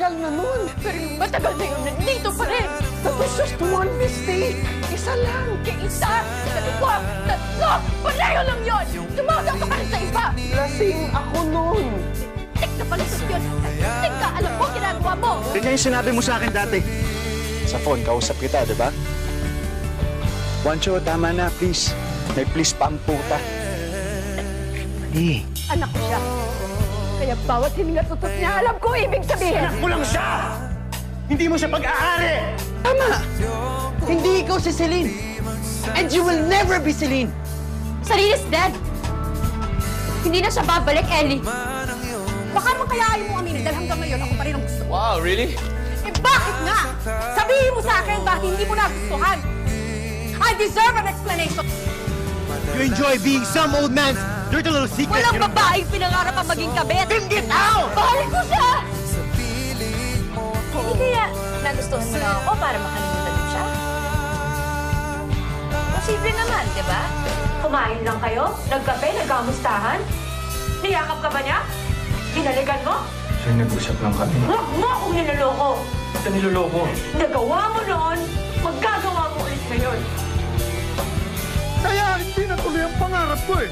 matagal na nun. Pero yung matagal na yun, nandito pa rin. That was just one mistake. Isa lang. Isa, dalawa, tatlo, pareho lang yun! Tumawag ka pa rin sa iba! Lasing ako nun. Tik na palisot yun! Tik ka, alam mo, ginagawa mo! Ganyan yung sinabi mo sa akin dati. Sa phone, kausap kita, di ba? Juancho, tama na, please. May please pa ang puta. Mali. Anak ko siya. Kaya bawat hininga tutot niya, alam ko ibig sabihin! Anak mo lang siya! Hindi mo siya pag-aari! Tama! Hindi ikaw si Celine. And you will never be Celine. Celine is dead! Hindi na siya babalik, Ellie. Baka mo kaya ayaw mo aminin dahil hanggang ngayon ako pa rin ang gusto ko. Wow, really? Eh bakit nga? Sabihin mo sa akin bakit hindi mo nagustuhan. I deserve an explanation. You enjoy being some old man's dirty little secret. Walang babaeng pinangarap ang maging kabit. Binggit out! Bahal ko siya! Hindi kaya nagustuhan mo lang ako para makalimutan mo siya? Posible naman, di ba? Kumain lang kayo, nagkape, nagkamustahan. Niyakap ka ba niya? Hinaligan mo? Sir, nag-usap lang kami. Huwag mo akong niloloko! Ba't ka niloloko? Nagawa mo noon, magagawa mo ulit ngayon. Kaya hindi natuloy ang pangarap ko eh.